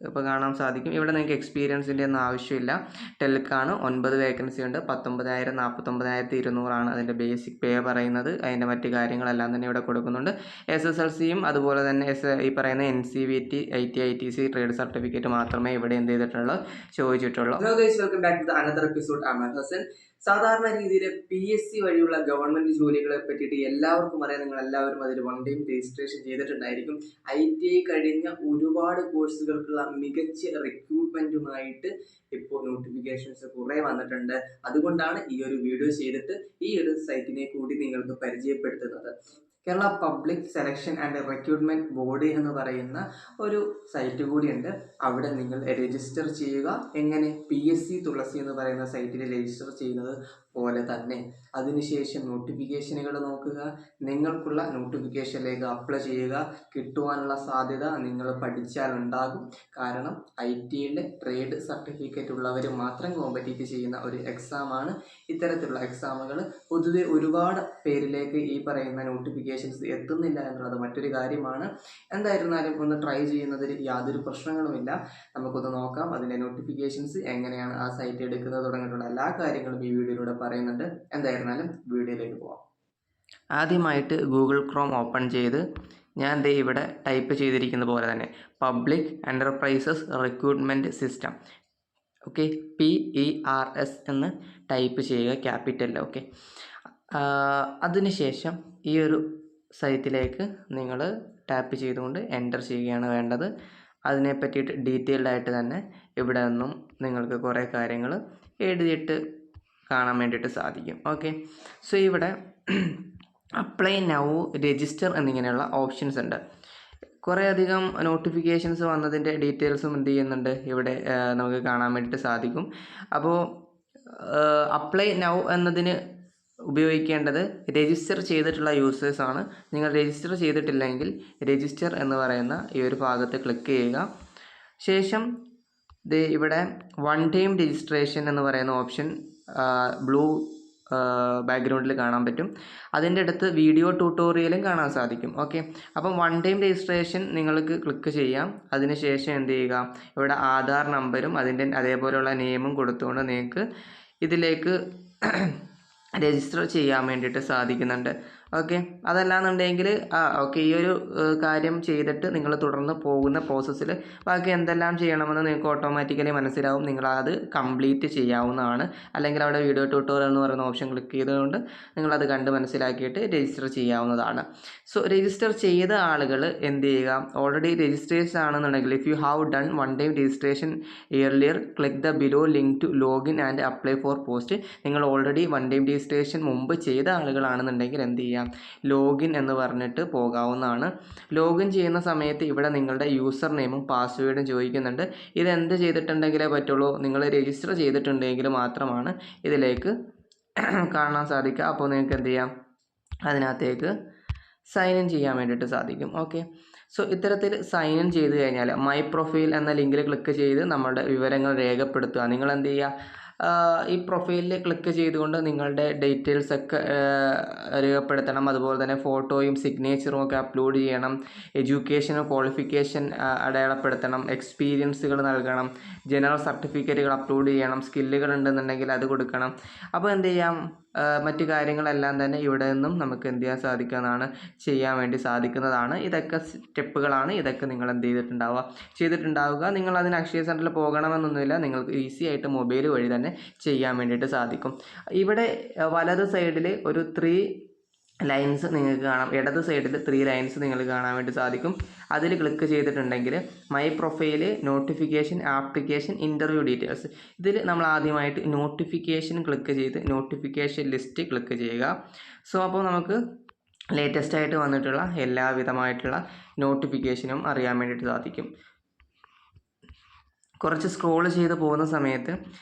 ഇപ്പോൾ കാണാൻ സാധിക്കും. ഇവിടെ നിങ്ങൾക്ക് എക്സ്പീരിയൻസിൻ്റെ ഒന്നും ആവശ്യമില്ല. ടെൽക്കാണ് 9 വേക്കൻസി ഉണ്ട്. 19,000 49,200 അതിൻ്റെ ബേസിക് പേ പറയുന്നത്. അതിൻ്റെ മറ്റ് കാര്യങ്ങളെല്ലാം തന്നെ ഇവിടെ കൊടുക്കുന്നുണ്ട്. SSLCയും അതുപോലെ തന്നെ ഈ പറയുന്ന NCVT ITITC ട്രേഡ് സർട്ടിഫിക്കറ്റ് മാത്രമേ ഇവിടെ എന്ത് ചെയ്തിട്ടുള്ളൂ, ചോദിച്ചിട്ടുള്ളൂ. Hello guys, welcome back to another episode. Ahmed Hasan. സാധാരണ രീതിയിൽ PSC വഴിയുള്ള ഗവൺമെന്റ് ജോലികളെ പറ്റിയിട്ട് എല്ലാവർക്കും അറിയാം. നിങ്ങൾ എല്ലാവരും അതിൽ വൺ ടൈം രജിസ്ട്രേഷൻ ചെയ്തിട്ടുണ്ടായിരിക്കും. ITI കഴിഞ്ഞ ഒരുപാട് കോഴ്സുകൾക്കുള്ള മികച്ച റിക്രൂട്ട്മെന്റുമായിട്ട് ഇപ്പോൾ നോട്ടിഫിക്കേഷൻസ് കുറേ വന്നിട്ടുണ്ട്. അതുകൊണ്ടാണ് ഈ ഒരു വീഡിയോ ചെയ്തിട്ട് ഈ ഒരു സൈറ്റിനെ കൂടി നിങ്ങൾക്ക് പരിചയപ്പെടുത്തുന്നത്. Kerala public selection and recruitment board എന്ന് പറയുന്ന ഒരു സൈറ്റ് കൂടിയുണ്ട്. അവിടെ നിങ്ങൾ രജിസ്റ്റർ ചെയ്യുക. എങ്ങനെ? PSC തുളസി എന്ന് പറയുന്ന സൈറ്റിൽ രജിസ്റ്റർ ചെയ്യുന്നത് പോലെ തന്നെ. അതിനുശേഷം നോട്ടിഫിക്കേഷനുകൾ നോക്കുക, നിങ്ങൾക്കുള്ള നോട്ടിഫിക്കേഷനിലേക്ക് അപ്ലൈ ചെയ്യുക. കിട്ടുവാനുള്ള സാധ്യത നിങ്ങൾ പഠിച്ചാൽ ഉണ്ടാകും. കാരണം ITയുടെ ട്രേഡ് സർട്ടിഫിക്കറ്റ് ഉള്ളവർ മാത്രം കോമ്പറ്റീറ്റ് ചെയ്യുന്ന ഒരു എക്സാമാണ്. ഇത്തരത്തിലുള്ള എക്സാമുകൾ പൊതുവെ ഒരുപാട് പേരിലേക്ക് ഈ പറയുന്ന നോട്ടിഫിക്കേഷൻസ് എത്തുന്നില്ല എന്നുള്ളത് മറ്റൊരു കാര്യമാണ്. എന്തായിരുന്നാലും ഒന്ന് ട്രൈ ചെയ്യുന്നതിൽ യാതൊരു പ്രശ്നങ്ങളുമില്ല. നമുക്കൊന്ന് നോക്കാം അതിൻ്റെ നോട്ടിഫിക്കേഷൻസ് എങ്ങനെയാണ് ആ സൈറ്റ് എടുക്കുന്നത് തുടങ്ങിയിട്ടുള്ള എല്ലാ കാര്യങ്ങളും ഈ വീഡിയോയിലൂടെ പറയുന്നുണ്ട്. എന്തായിരുന്നാലും വീഡിയോയിലേക്ക് പോവാം. ആദ്യമായിട്ട് ഗൂഗിൾ ക്രോം ഓപ്പൺ ചെയ്ത് ഞാൻ ഇവിടെ ടൈപ്പ് ചെയ്തിരിക്കുന്ന പോലെ തന്നെ public enterprises recruitment system, okay, PERS എന്ന് ടൈപ്പ് ചെയ്യുക, ക്യാപിറ്റൽ. ഓക്കെ, അതിനുശേഷം ഈ ഒരു സൈറ്റിലേക്ക് നിങ്ങൾ ടാപ്പ് ചെയ്തുകൊണ്ട് എൻ്റർ ചെയ്യുകയാണ് വേണ്ടത്. അതിനെ പറ്റിയിട്ട് ഡീറ്റെയിൽഡ് ആയിട്ട് തന്നെ ഇവിടെ നിന്നും നിങ്ങൾക്ക് കുറേ കാര്യങ്ങൾ എഴുതിയിട്ട് കാണാൻ വേണ്ടിയിട്ട് സാധിക്കും. ഓക്കെ, സോ ഇവിടെ അപ്ലൈ നൗ, രജിസ്റ്റർ എന്നിങ്ങനെയുള്ള ഓപ്ഷൻസ് ഉണ്ട്. കുറേ അധികം നോട്ടിഫിക്കേഷൻസ് വന്നതിൻ്റെ ഡീറ്റെയിൽസും എന്ത് ചെയ്യുന്നുണ്ട് ഇവിടെ നമുക്ക് കാണാൻ വേണ്ടിയിട്ട് സാധിക്കും. അപ്പോൾ അപ്ലൈ നൗ എന്നതിന് ഉപയോഗിക്കേണ്ടത് രജിസ്റ്റർ ചെയ്തിട്ടുള്ള യൂസേഴ്സാണ്. നിങ്ങൾ രജിസ്റ്റർ ചെയ്തിട്ടില്ലെങ്കിൽ രജിസ്റ്റർ എന്ന് പറയുന്ന ഈ ഒരു ഭാഗത്ത് ക്ലിക്ക് ചെയ്യുക. ശേഷം ഇവിടെ വൺ ടൈം രജിസ്ട്രേഷൻ എന്ന് പറയുന്ന ഓപ്ഷൻ ബ്ലൂ ബാക്ക്ഗ്രൗണ്ടിൽ കാണാൻ പറ്റും. അതിൻ്റെ അടുത്ത് വീഡിയോ ട്യൂട്ടോറിയലും കാണാൻ സാധിക്കും. ഓക്കെ, അപ്പം വൺ ടൈം രജിസ്ട്രേഷൻ നിങ്ങൾക്ക് ക്ലിക്ക് ചെയ്യാം. അതിനുശേഷം എന്ത് ചെയ്യുക, ഇവിടെ ആധാർ നമ്പരും അതിൻ്റെ അതേപോലെയുള്ള നെയിമും കൊടുത്തുകൊണ്ട് നിങ്ങൾക്ക് ഇതിലേക്ക് രജിസ്റ്റർ ചെയ്യാൻ വേണ്ടിയിട്ട് സാധിക്കുന്നുണ്ട്. ഓക്കെ, അതല്ലാന്നുണ്ടെങ്കിൽ ഓക്കെ, ഈ ഒരു കാര്യം ചെയ്തിട്ട് നിങ്ങൾ തുടർന്ന് പോകുന്ന പ്രോസസ്സിൽ ബാക്കി എന്തെല്ലാം ചെയ്യണമെന്ന് നിങ്ങൾക്ക് ഓട്ടോമാറ്റിക്കലി മനസ്സിലാവും. നിങ്ങളത് കംപ്ലീറ്റ് ചെയ്യാവുന്നതാണ്. അല്ലെങ്കിൽ അവിടെ വീഡിയോ ട്യൂട്ടോറിയൽ എന്ന് പറയുന്ന ഓപ്ഷൻ ക്ലിക്ക് ചെയ്തുകൊണ്ട് നിങ്ങളത് കണ്ട് മനസ്സിലാക്കിയിട്ട് രജിസ്റ്റർ ചെയ്യാവുന്നതാണ്. സോ രജിസ്റ്റർ ചെയ്ത ആളുകൾ എന്ത് ചെയ്യുക, ഓൾറെഡി രജിസ്ട്രേഷൻ ആണെന്നുണ്ടെങ്കിൽ if you have done one time registration earlier click the below link to login and apply for post. നിങ്ങൾ ഓൾറെഡി വൺ ടൈം രജിസ്ട്രേഷൻ മുമ്പ് ചെയ്ത ആളുകളാണെന്നുണ്ടെങ്കിൽ എന്ത് ചെയ്യാം, ലോഗിൻ എന്ന് പറഞ്ഞിട്ട് പോകാവുന്നതാണ്. ലോഗിൻ ചെയ്യുന്ന സമയത്ത് ഇവിടെ നിങ്ങളുടെ യൂസർ നെയിമും പാസ്വേഡും ചോദിക്കുന്നുണ്ട്. ഇതെന്ത് ചെയ്തിട്ടുണ്ടെങ്കിലേ പറ്റുള്ളൂ, നിങ്ങൾ രജിസ്റ്റർ ചെയ്തിട്ടുണ്ടെങ്കിൽ മാത്രമാണ് ഇതിലേക്ക് കാണാൻ സാധിക്കുക. അപ്പോൾ നിങ്ങൾക്ക് എന്ത് ചെയ്യാം, അതിനകത്തേക്ക് സൈൻ ഇൻ ചെയ്യാൻ വേണ്ടിയിട്ട് സാധിക്കും. ഓക്കെ, സോ ഇത്തരത്തിൽ സൈൻ ഇൻ ചെയ്ത് കഴിഞ്ഞാൽ മൈ പ്രൊഫൈൽ എന്ന ലിങ്കിൽ ക്ലിക്ക് ചെയ്ത് നമ്മുടെ വിവരങ്ങൾ രേഖപ്പെടുത്തുക. നിങ്ങൾ എന്ത് ചെയ്യുക, ഈ പ്രൊഫൈലിൽ ക്ലിക്ക് ചെയ്തുകൊണ്ട് നിങ്ങളുടെ ഡീറ്റെയിൽസ് ഒക്കെ രേഖപ്പെടുത്തണം. അതുപോലെ തന്നെ ഫോട്ടോയും സിഗ്നേച്ചറും ഒക്കെ അപ്ലോഡ് ചെയ്യണം. എഡ്യൂക്കേഷനും ക്വാളിഫിക്കേഷൻ അടയാളപ്പെടുത്തണം. എക്സ്പീരിയൻസുകൾ നൽകണം. ജനറൽ സർട്ടിഫിക്കറ്റുകൾ അപ്ലോഡ് ചെയ്യണം. സ്കില്ലുകൾ ഉണ്ടെന്നുണ്ടെങ്കിൽ അത് കൊടുക്കണം. അപ്പോൾ എന്ത് ചെയ്യാം, മറ്റു കാര്യങ്ങളെല്ലാം തന്നെ ഇവിടെ നിന്നും നമുക്ക് എന്ത് ചെയ്യാൻ സാധിക്കുന്നതാണ്, ചെയ്യാൻ വേണ്ടി സാധിക്കുന്നതാണ്. ഇതൊക്കെ സ്റ്റെപ്പുകളാണ്. ഇതൊക്കെ നിങ്ങൾ എന്ത് ചെയ്തിട്ടുണ്ടാവുക. നിങ്ങൾ അതിന് അക്ഷയ സെൻറ്ററിൽ പോകണമെന്നൊന്നുമില്ല. നിങ്ങൾക്ക് ഈസി ആയിട്ട് മൊബൈൽ വഴി തന്നെ ചെയ്യാൻ വേണ്ടിയിട്ട് സാധിക്കും. ഇവിടെ വലത് സൈഡിൽ ഒരു 3 ലൈൻസ് നിങ്ങൾക്ക് കാണാം. ഇടത് സൈഡിൽ 3 ലൈൻസ് നിങ്ങൾക്ക് കാണാൻ വേണ്ടി സാധിക്കും. അതിൽ ക്ലിക്ക് ചെയ്തിട്ടുണ്ടെങ്കിൽ my profile, notification, application, interview details. ഇതിൽ നമ്മൾ ആദ്യമായിട്ട് നോട്ടിഫിക്കേഷൻ ക്ലിക്ക് ചെയ്ത് നോട്ടിഫിക്കേഷൻ ലിസ്റ്റ് ക്ലിക്ക് ചെയ്യുക. സോ അപ്പോൾ നമുക്ക് ലേറ്റസ്റ്റ് ആയിട്ട് വന്നിട്ടുള്ള എല്ലാവിധമായിട്ടുള്ള നോട്ടിഫിക്കേഷനും അറിയാൻ വേണ്ടിയിട്ട് സാധിക്കും. കുറച്ച് സ്ക്രോൾ ചെയ്ത് പോകുന്ന സമയത്ത്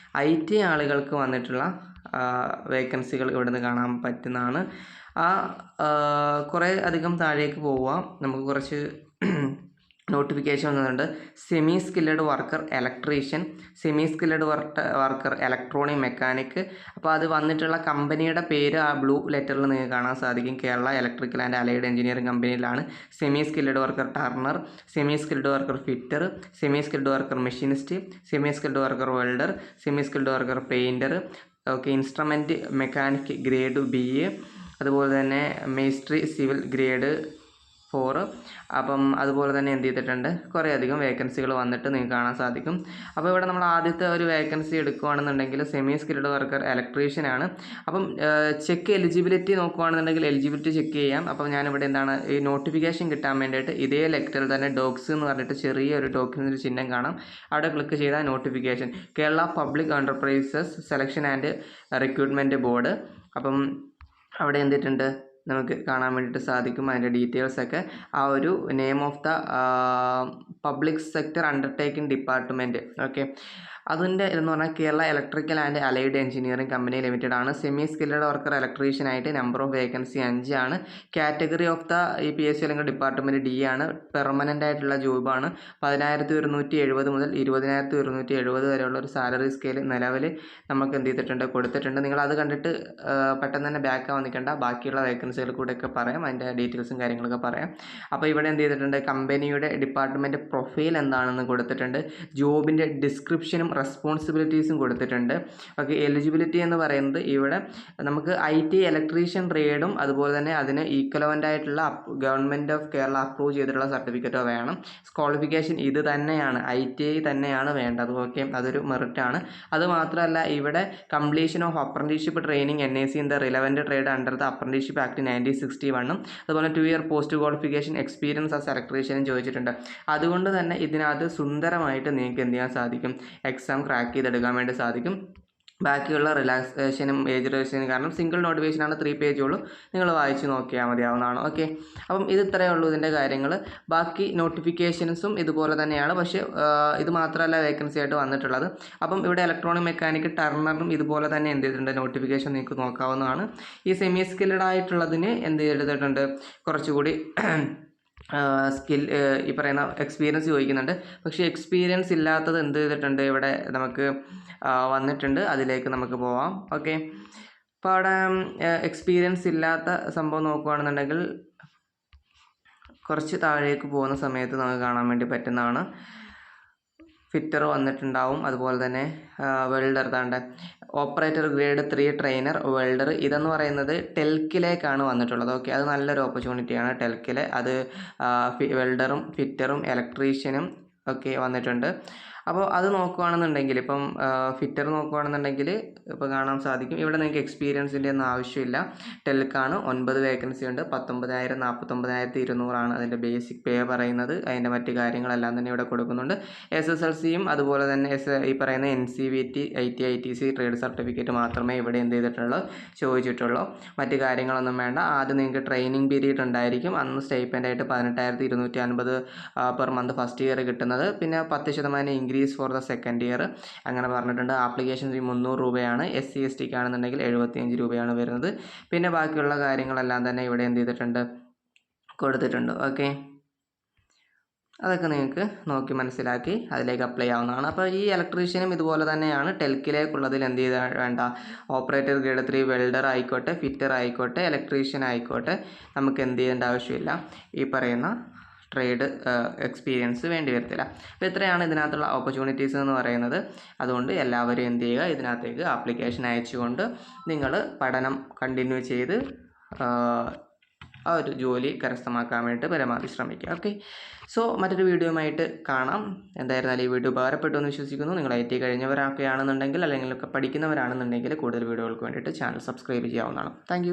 IT ആളുകൾക്ക് വന്നിട്ടുള്ള വേക്കൻസികൾ ഇവിടുന്ന് കാണാൻ പറ്റുന്നതാണ്. കുറേ അധികം താഴേക്ക് പോവുക. നമുക്ക് കുറച്ച് നോട്ടിഫിക്കേഷൻ വന്നിട്ടുണ്ട്. Semi skilled worker electrician, semi skilled worker electronic mechanic. അപ്പോൾ അത് വന്നിട്ടുള്ള കമ്പനിയുടെ പേര് ആ ബ്ലൂ ലെറ്ററിൽ നിങ്ങൾക്ക് കാണാൻ സാധിക്കും. Kerala electrical and allied engineering കമ്പനിയിലാണ്. Semi skilled worker turner, semi skilled worker fitter, semi skilled worker machinist, semi skilled worker welder, semi skilled worker painter. Okay, instrument mechanic grade BA, അതുപോലെ തന്നെ മേസ്ട്രി സിവിൽ ഗ്രേഡ് 4. അപ്പം അതുപോലെ തന്നെ എന്ത് ചെയ്തിട്ടുണ്ട്, കുറേ അധികം വേക്കൻസികൾ വന്നിട്ട് നിങ്ങൾക്ക് കാണാൻ സാധിക്കും. അപ്പോൾ ഇവിടെ നമ്മൾ ആദ്യത്തെ ഒരു വേക്കൻസി എടുക്കുകയാണെന്നുണ്ടെങ്കിൽ സെമി സ്കിൽഡ് വർക്കർ ഇലക്ട്രീഷ്യനാണ്. അപ്പം ചെക്ക് എലിജിബിലിറ്റി നോക്കുകയാണെന്നുണ്ടെങ്കിൽ എലിജിബിലിറ്റി ചെക്ക് ചെയ്യാം. അപ്പം ഞാനിവിടെ എന്താണ് ഈ നോട്ടിഫിക്കേഷൻ കിട്ടാൻ വേണ്ടിയിട്ട് ഇതേ ലെക്ചറിൽ തന്നെ ഡോക്സ് എന്ന് പറഞ്ഞിട്ട് ചെറിയൊരു ഡോക്യുമെൻ്റ് ചിഹ്നം കാണാം. അവിടെ ക്ലിക്ക് ചെയ്താൽ notification Kerala public enterprises selection and recruitment board. അപ്പം അവിടെ എന്തിട്ടുണ്ട് നമുക്ക് കാണാൻ വേണ്ടിയിട്ട് സാധിക്കും. അതിൻ്റെ ഡീറ്റെയിൽസൊക്കെ ആ ഒരു name of the public sector undertaking department. Okay, അതിൻ്റെ ഇതെന്ന് പറഞ്ഞാൽ Kerala electrical and allied engineering company limited ആണ്. സെമി സ്കില്ലഡ് വർക്കർ ഇലക്ട്രീഷ്യനായിട്ട് നമ്പർ ഓഫ് വേക്കൻസി 5 ആണ്. കാറ്റഗറി ഓഫ് ദ ഈ PSC അല്ലെങ്കിൽ ഡിപ്പാർട്ട്മെൻറ്റ് D ആണ്. പെർമനൻ്റ് ആയിട്ടുള്ള ജോബാണ്. 11,170 മുതൽ 20,170 വരെയുള്ള ഒരു സാലറി സ്കെയിൽ നിലവിൽ നമുക്ക് എന്ത് ചെയ്തിട്ടുണ്ട്, കൊടുത്തിട്ടുണ്ട്. നിങ്ങളത് കണ്ടിട്ട് പെട്ടെന്ന് തന്നെ ബാക്ക് ആവാൻ നിൽക്കേണ്ട. ബാക്കിയുള്ള വേക്കൻസികൾ കൂടെയൊക്കെ പറയാം, അതിൻ്റെ ഡീറ്റെയിൽസും കാര്യങ്ങളൊക്കെ പറയാം. അപ്പോൾ ഇവിടെ എന്ത് ചെയ്തിട്ടുണ്ട്, കമ്പനിയുടെ ഡിപ്പാർട്ട്മെൻറ്റ് പ്രൊഫൈൽ എന്താണെന്ന് കൊടുത്തിട്ടുണ്ട്. ജോബിൻ്റെ ഡിസ്ക്രിപ്ഷനും റെസ്പോൺസിബിലിറ്റീസും കൊടുത്തിട്ടുണ്ട്. ഓക്കെ, എലിജിബിലിറ്റി എന്ന് പറയുന്നത് ഇവിടെ നമുക്ക് IT ഇലക്ട്രീഷ്യൻ ട്രേഡും അതുപോലെ തന്നെ അതിന് ഈക്വലൻ്റ് ആയിട്ടുള്ള ഗവൺമെൻറ് ഓഫ് കേരള അപ്രൂവ് ചെയ്തിട്ടുള്ള സർട്ടിഫിക്കറ്റോ വേണം. ക്വാളിഫിക്കേഷൻ ഇത് തന്നെയാണ്, ITI തന്നെയാണ് വേണ്ടത്. ഓക്കെ, അതൊരു മെറിറ്റാണ്. അതുമാത്രമല്ല ഇവിടെ completion of apprenticeship training NIC in the relevant trade under the apprenticeship act 1961 അതുപോലെ 2 year post qualification experience as ഇലക്ട്രീഷ്യനും ചോദിച്ചിട്ടുണ്ട്. അതുകൊണ്ട് തന്നെ ഇതിനകത്ത് സുന്ദരമായിട്ട് നിങ്ങൾക്ക് എന്ത് ചെയ്യാൻ സാധിക്കും, എക്സാം ക്രാക്ക് ചെയ്തെടുക്കാൻ വേണ്ടി സാധിക്കും. ബാക്കിയുള്ള റിലാക്സേഷനും ഏജ് റിലാക്സേഷനും കാരണം സിംഗിൾ നോട്ടിഫിക്കേഷനാണ്, 3 പേജുള്ളൂ. നിങ്ങൾ വായിച്ച് നോക്കിയാൽ മതിയാവുന്നതാണ്. ഓക്കെ, അപ്പം ഇത് ഇത്രയേ ഉള്ളൂ ഇതിൻ്റെ കാര്യങ്ങൾ. ബാക്കി നോട്ടിഫിക്കേഷൻസും ഇതുപോലെ തന്നെയാണ്, പക്ഷേ ഇത് മാത്രമല്ല വേക്കൻസി ആയിട്ട് വന്നിട്ടുള്ളത്. അപ്പം ഇവിടെ ഇലക്ട്രോണിക് മെക്കാനിക് ടർണറും ഇതുപോലെ തന്നെ എന്ത് ചെയ്തിട്ടുണ്ട്, നോട്ടിഫിക്കേഷൻ നിങ്ങൾക്ക് നോക്കാവുന്നതാണ്. ഈ സെമി സ്കിൽഡ് ആയിട്ടുള്ളതിന് എന്ത് ചെയ്തിട്ടുണ്ട്, കുറച്ചുകൂടി ഈ പറയുന്ന എക്സ്പീരിയൻസ് ചോദിക്കുന്നുണ്ട്. പക്ഷേ എക്സ്പീരിയൻസ് ഇല്ലാത്തത് എന്ത് ചെയ്തിട്ടുണ്ട്, ഇവിടെ നമുക്ക് വന്നിട്ടുണ്ട്. അതിലേക്ക് നമുക്ക് പോവാം. ഓക്കെ, അപ്പോൾ അവിടെ എക്സ്പീരിയൻസ് ഇല്ലാത്ത സംഭവം നോക്കുകയാണെന്നുണ്ടെങ്കിൽ കുറച്ച് താഴേക്ക് പോകുന്ന സമയത്ത് നമുക്ക് കാണാൻ വേണ്ടി പറ്റുന്നതാണ്. ഫിറ്റർ വന്നിട്ടുണ്ടാവും, അതുപോലെ തന്നെ വെൽഡർ താണ്ട ഓപ്പറേറ്റർ ഗ്രേഡ് 3 ട്രെയിനർ വെൽഡർ. ഇതെന്ന് പറയുന്നത് ടെൽക്കിലേക്കാണ് വന്നിട്ടുള്ളത്. ഓക്കെ, അത് നല്ലൊരു ഓപ്പർച്യൂണിറ്റിയാണ് ടെൽക്കിൽ. അത് വെൽഡറും ഫിറ്ററും ഇലക്ട്രീഷ്യനും ഒക്കെ വന്നിട്ടുണ്ട്. അപ്പോൾ അത് നോക്കുകയാണെന്നുണ്ടെങ്കിൽ ഇപ്പം ഫിറ്റർ നോക്കുകയാണെന്നുണ്ടെങ്കിൽ ഇപ്പോൾ കാണാൻ സാധിക്കും. ഇവിടെ നിങ്ങൾക്ക് എക്സ്പീരിയൻസിൻ്റെ ഒന്നും ആവശ്യമില്ല. ടെൽക്കാണ് 9 വേക്കൻസി ഉണ്ട്. 19,000 49,200 അതിൻ്റെ ബേസിക് പേ പറയുന്നത്. അതിൻ്റെ മറ്റ് കാര്യങ്ങളെല്ലാം തന്നെ ഇവിടെ കൊടുക്കുന്നുണ്ട്. SSLCയും അതുപോലെ തന്നെ ഈ പറയുന്ന NCVT ITI ITC trade certificate മാത്രമേ ഇവിടെ എന്ത് ചെയ്തിട്ടുള്ളൂ, ചോദിച്ചിട്ടുള്ളൂ. മറ്റ് കാര്യങ്ങളൊന്നും വേണ്ട. ആദ്യം നിങ്ങൾക്ക് ട്രെയിനിങ് പീരീഡ് ഉണ്ടായിരിക്കും. അന്ന് സ്റ്റൈപ്പൻ്റായിട്ട് 18,250 പെർ മന്ത് ഫസ്റ്റ് ഇയർ കിട്ടുന്നത്. പിന്നെ 10% increase for the second year അങ്ങനെ പറഞ്ഞിട്ടുണ്ട്. ആപ്ലിക്കേഷൻ ഫീ 300 രൂപയാണ്. SC STക്ക് ആണെന്നുണ്ടെങ്കിൽ 75 രൂപയാണ് വരുന്നത്. പിന്നെ ബാക്കിയുള്ള കാര്യങ്ങളെല്ലാം തന്നെ ഇവിടെ എന്ത് ചെയ്തിട്ടുണ്ട്, കൊടുത്തിട്ടുണ്ട്. ഓക്കെ, അതൊക്കെ നിങ്ങൾക്ക് നോക്കി മനസ്സിലാക്കി അതിലേക്ക് അപ്ലൈ ആവുന്നതാണ്. അപ്പോൾ ഈ ഇലക്ട്രീഷ്യനും ഇതുപോലെ തന്നെയാണ്. ടെൽക്കിലേക്കുള്ളതിൽ എന്ത് ചെയ്താൽ വേണ്ട, ഓപ്പറേറ്റർ ഗ്രേഡ് 3 വെൽഡർ ആയിക്കോട്ടെ, ഫിറ്റർ ആയിക്കോട്ടെ, ഇലക്ട്രീഷ്യൻ ആയിക്കോട്ടെ, നമുക്ക് എന്ത് ചെയ്യേണ്ട ആവശ്യമില്ല, ഈ പറയുന്ന ട്രേഡ് എക്സ്പീരിയൻസ് വേണ്ടി വരത്തില്ല. അപ്പോൾ ഇത്രയാണ് ഇതിനകത്തുള്ള ഓപ്പർച്യൂണിറ്റീസ് എന്ന് പറയുന്നത്. അതുകൊണ്ട് എല്ലാവരും എന്ത് ചെയ്യുക, ഇതിനകത്തേക്ക് ആപ്ലിക്കേഷൻ അയച്ചുകൊണ്ട് നിങ്ങൾ പഠനം കണ്ടിന്യൂ ചെയ്ത് ആ ഒരു ജോലി കരസ്ഥമാക്കാൻ വേണ്ടിയിട്ട് പരമാവധി ശ്രമിക്കുക. ഓക്കെ, സോ മറ്റൊരു വീഡിയോയുമായിട്ട് കാണാം. എന്തായിരുന്നാലും ഈ വീഡിയോ ഉപകാരപ്പെട്ടു എന്ന് വിശ്വസിക്കുന്നു. നിങ്ങൾ IT കഴിഞ്ഞവരൊക്കെ ആണെന്നുണ്ടെങ്കിൽ അല്ലെങ്കിൽ പഠിക്കുന്നവരാണെന്നുണ്ടെങ്കിൽ കൂടുതൽ വീഡിയോകൾക്ക് വേണ്ടിയിട്ട് ചാനൽ സബ്സ്ക്രൈബ് ചെയ്യാവുന്നതാണ്. താങ്ക്